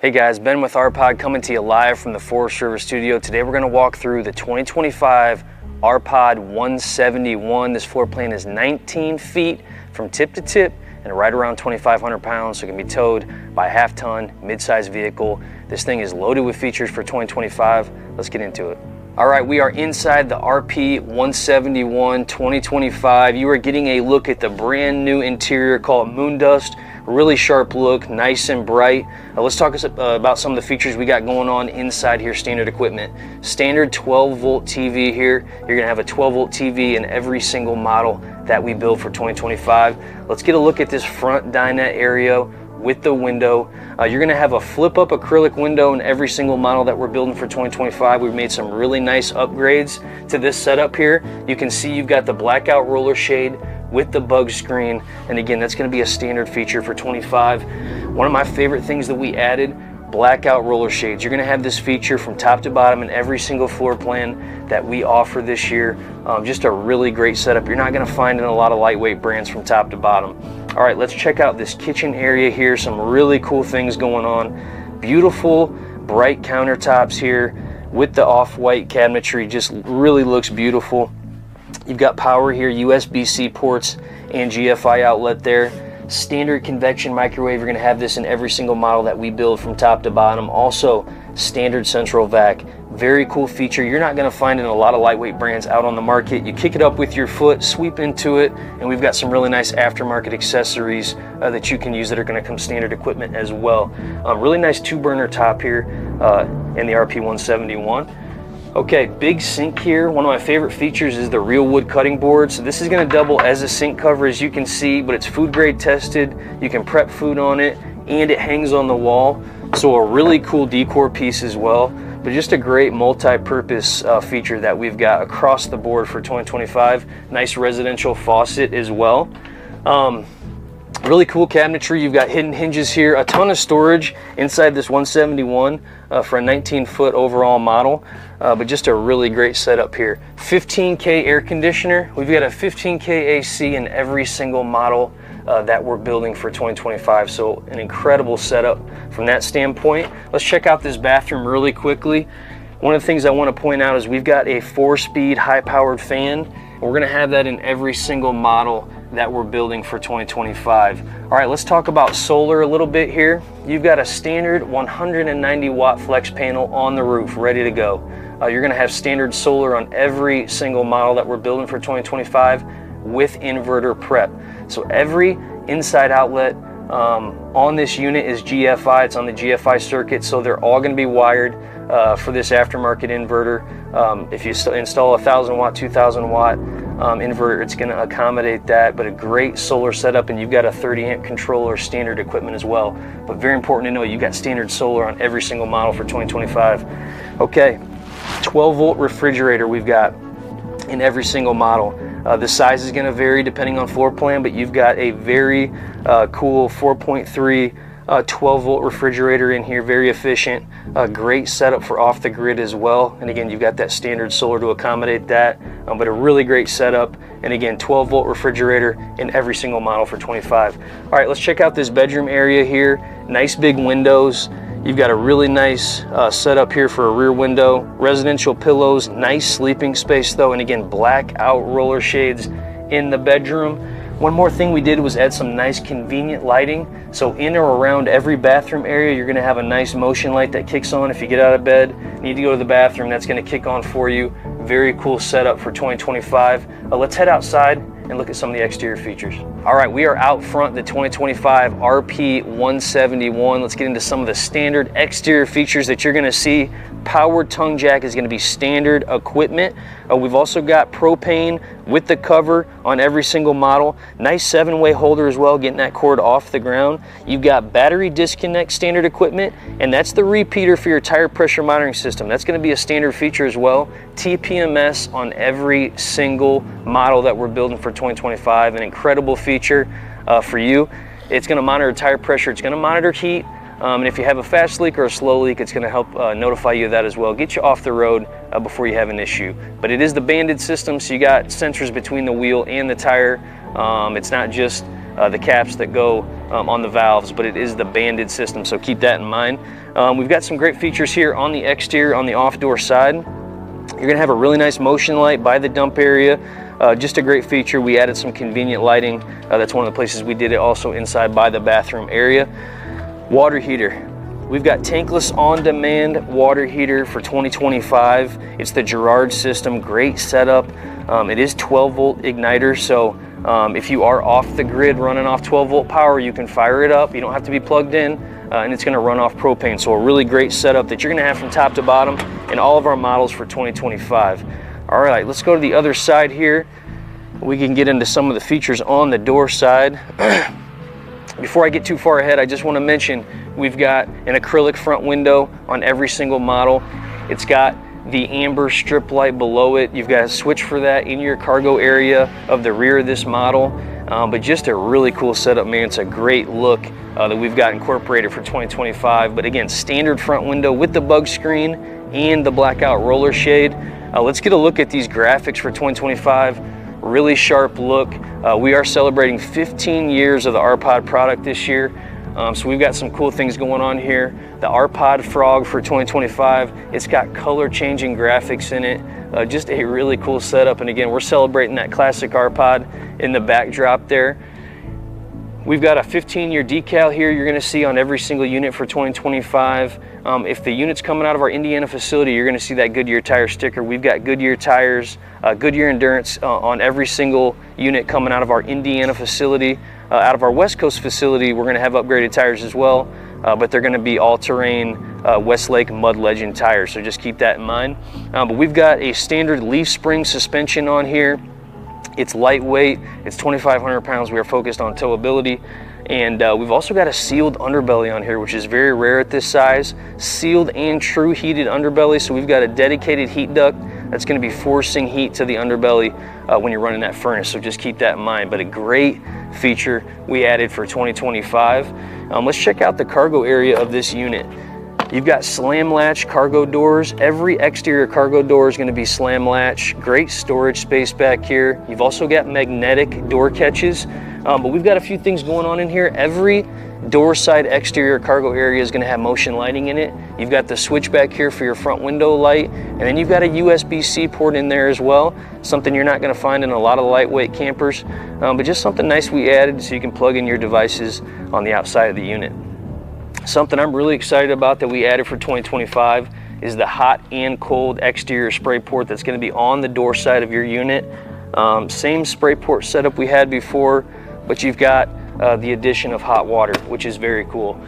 Hey guys, Ben with Rpod coming to you live from the Forest River studio. Today we're going to walk through the 2025 Rpod 171. This floor plan is 19 feet from tip to tip and right around 2,500 pounds, so it can be towed by a half-ton, mid-sized vehicle. This thing is loaded with features for 2025. Let's get into it. All right, we are inside the RP 171 2025. You are getting a look at the brand new interior called Moon Dust. Really sharp look, nice and bright. Let's talk about some of the features we got going on inside here. Standard equipment, standard 12-volt TV here. You're gonna have a 12-volt TV in every single model that we build for 2025. Let's get a look at this front dinette area with the window. You're gonna have a flip-up acrylic window in every single model that we're building for 2025. We've made some really nice upgrades to this setup here. You can see you've got the blackout roller shade with the bug screen, and again, that's going to be a standard feature for 25. One of my favorite things that we added, blackout roller shades. You're going to have this feature from top to bottom in every single floor plan that we offer this year. Just a really great setup. You're not going to find in a lot of lightweight brands from top to bottom. All right, let's check out this kitchen area here. Some really cool things going on. Beautiful bright countertops here with the off-white cabinetry. Just really looks beautiful. You've got power here, USB-C ports and GFI outlet there. Standard convection microwave. You're going to have this in every single model that we build from top to bottom. Also standard central vac. Very cool feature. You're not going to find in a lot of lightweight brands out on the market. You kick it up with your foot, sweep into it, and we've got some really nice aftermarket accessories that you can use that are going to come standard equipment as well. Really nice 2-burner top here in the RP 171. Okay, big sink here. One of my favorite features is the real wood cutting board. So this is going to double as a sink cover, as you can see, but it's food grade tested. You can prep food on it, and it hangs on the wall. So a really cool decor piece as well, but just a great multi-purpose feature that we've got across the board for 2025. Nice residential faucet as well. Really cool cabinetry. You've got hidden hinges here, a ton of storage inside this 171 for a 19-foot overall model, but just a really great setup here. 15K air conditioner. We've got a 15K AC in every single model that we're building for 2025, so an incredible setup from that standpoint. Let's check out this bathroom really quickly. One of the things I want to point out is we've got a 4-speed high-powered fan. We're going to have that in every single model that we're building for 2025. All right, let's talk about solar a little bit here. You've got a standard 190 watt flex panel on the roof ready to go. You're going to have standard solar on every single model that we're building for 2025 with inverter prep. So every inside outlet on this unit is GFI. It's on the GFI circuit, so they're all going to be wired for this aftermarket inverter. If you install a 1,000 watt, 2,000 watt inverter, it's going to accommodate that, but a great solar setup, and you've got a 30 amp controller standard equipment as well. But very important to know, you've got standard solar on every single model for 2025. Okay, 12-volt refrigerator we've got in every single model. The size is going to vary depending on floor plan, but you've got a very cool 4.3 12-volt refrigerator in here, very efficient. Great setup for off the grid as well. And again, you've got that standard solar to accommodate that, but a really great setup. And again, 12-volt refrigerator in every single model for 25. All right, let's check out this bedroom area here. Nice big windows. You've got a really nice setup here for a rear window. Residential pillows, nice sleeping space though. And again, blackout roller shades in the bedroom. One more thing we did was add some nice convenient lighting. So in or around every bathroom area, you're gonna have a nice motion light that kicks on if you get out of bed, need to go to the bathroom, that's gonna kick on for you. Very cool setup for 2025. Let's head outside and look at some of the exterior features. All right, we are out front, the 2025 RP 171. Let's get into some of the standard exterior features that you're gonna see. Powered tongue jack is gonna be standard equipment. We've also got propane with the cover on every single model. Nice 7-way holder as well, getting that cord off the ground. You've got battery disconnect standard equipment, and that's the repeater for your tire pressure monitoring system. That's gonna be a standard feature as well. TPMS on every single model that we're building for 2025, an incredible feature for you. It's gonna monitor tire pressure, it's gonna monitor heat, and if you have a fast leak or a slow leak, it's gonna help notify you of that as well. Get you off the road before you have an issue. But it is the banded system, so you got sensors between the wheel and the tire. It's not just the caps that go on the valves, but it is the banded system, so keep that in mind. We've got some great features here on the exterior, on the off-door side. You're gonna have a really nice motion light by the dump area. Just a great feature. We added some convenient lighting. That's one of the places we did it, also inside by the bathroom area. Water heater. We've got tankless on-demand water heater for 2025. It's the Girard system, great setup. It is 12-volt igniter, so if you are off the grid running off 12-volt power, you can fire it up. You don't have to be plugged in, and it's gonna run off propane. So a really great setup that you're gonna have from top to bottom in all of our models for 2025. All right, let's go to the other side here. We can get into some of the features on the door side. Before I get too far ahead, I just want to mention we've got an acrylic front window on every single model. It's got the amber strip light below it. You've got a switch for that in your cargo area of the rear of this model. But just a really cool setup, man. It's a great look that we've got incorporated for 2025. But again, standard front window with the bug screen and the blackout roller shade. Let's get a look at these graphics for 2025. Really sharp look. We are celebrating 15 years of the Rpod product this year. So we've got some cool things going on here. The Rpod Frog for 2025, it's got color changing graphics in it. Just a really cool setup. And again, we're celebrating that classic Rpod in the backdrop there. We've got a 15-year decal here you're gonna see on every single unit for 2025. If the unit's coming out of our Indiana facility, you're gonna see that Goodyear tire sticker. We've got Goodyear tires, Goodyear Endurance on every single unit coming out of our Indiana facility. Out of our West Coast facility, we're gonna have upgraded tires as well, but they're gonna be all-terrain Westlake Mud Legend tires, so just keep that in mind. But we've got a standard leaf spring suspension on here. It's lightweight, it's 2,500 pounds. We are focused on towability. And we've also got a sealed underbelly on here, which is very rare at this size. Sealed and true heated underbelly. So we've got a dedicated heat duct that's gonna be forcing heat to the underbelly when you're running that furnace. So just keep that in mind. But a great feature we added for 2025. Let's check out the cargo area of this unit. You've got slam latch cargo doors. Every exterior cargo door is going to be slam latch. Great storage space back here. You've also got magnetic door catches, but we've got a few things going on in here. Every door side exterior cargo area is going to have motion lighting in it. You've got the switch back here for your front window light, and then you've got a USB-C port in there as well. Something you're not going to find in a lot of lightweight campers, but just something nice we added so you can plug in your devices on the outside of the unit. Something I'm really excited about that we added for 2025 is the hot and cold exterior spray port that's going to be on the door side of your unit. Same spray port setup we had before, but you've got the addition of hot water, which is very cool.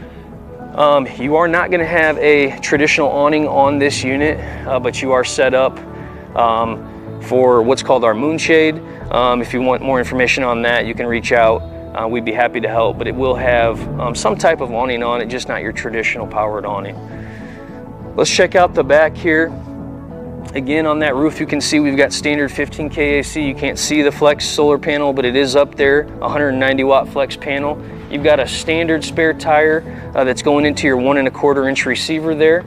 You are not going to have a traditional awning on this unit, but you are set up for what's called our moonshade. If you want more information on that, you can reach out. We'd be happy to help, but it will have some type of awning on it, just not your traditional powered awning. Let's check out the back here. Again, on that roof, you can see we've got standard 15K AC. You can't see the flex solar panel, but it is up there, 190 watt flex panel. You've got a standard spare tire that's going into your 1 1/4 inch receiver there.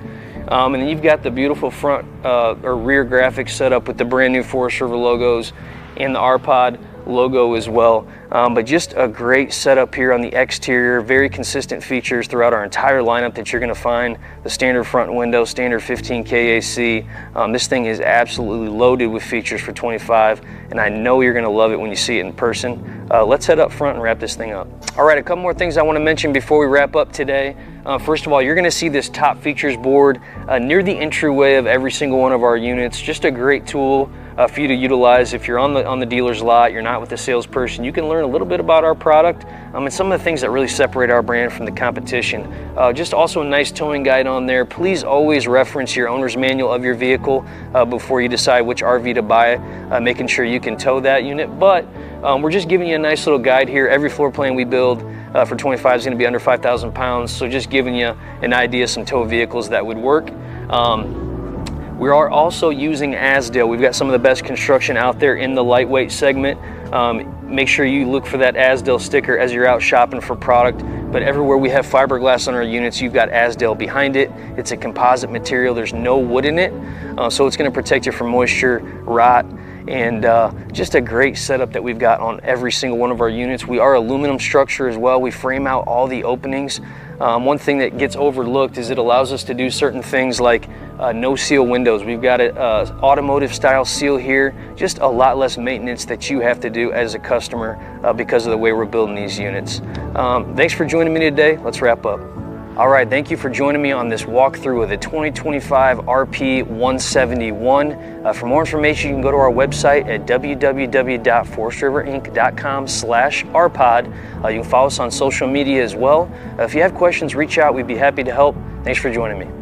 And then you've got the beautiful front or rear graphics set up with the brand new Forest River logos and the Rpod logo as well. But just a great setup here on the exterior. Very consistent features throughout our entire lineup that you're going to find. The standard front window, standard 15K AC. This thing is absolutely loaded with features for 25, and I know you're going to love it when you see it in person. Let's head up front and wrap this thing up. All right, a couple more things I want to mention before we wrap up today. First of all, you're going to see this top features board near the entryway of every single one of our units. Just a great tool for you to utilize if you're on the dealer's lot, you're not with the salesperson. You can learn a little bit about our product and some of the things that really separate our brand from the competition. Just also a nice towing guide on there. Please always reference your owner's manual of your vehicle before you decide which RV to buy, making sure you can tow that unit. But we're just giving you a nice little guide here. Every floor plan we build for 25 is going to be under 5,000 pounds, so just giving you an idea of some tow vehicles that would work. We are also using Azdel. We've got some of the best construction out there in the lightweight segment. Make sure you look for that Azdel sticker as you're out shopping for product. But everywhere we have fiberglass on our units, you've got Azdel behind it. It's a composite material. There's no wood in it, so it's going to protect you from moisture, rot, and just a great setup that we've got on every single one of our units. We are aluminum structure as well. We frame out all the openings. One thing that gets overlooked is it allows us to do certain things like no seal windows. We've got an automotive style seal here, just a lot less maintenance that you have to do as a customer because of the way we're building these units. Thanks for joining me today. Let's wrap up. All right, thank you for joining me on this walkthrough of the 2025 RP 171. For more information, you can go to our website at www.forstriverinc.com/rpod. You can follow us on social media as well. If you have questions, reach out. We'd be happy to help. Thanks for joining me.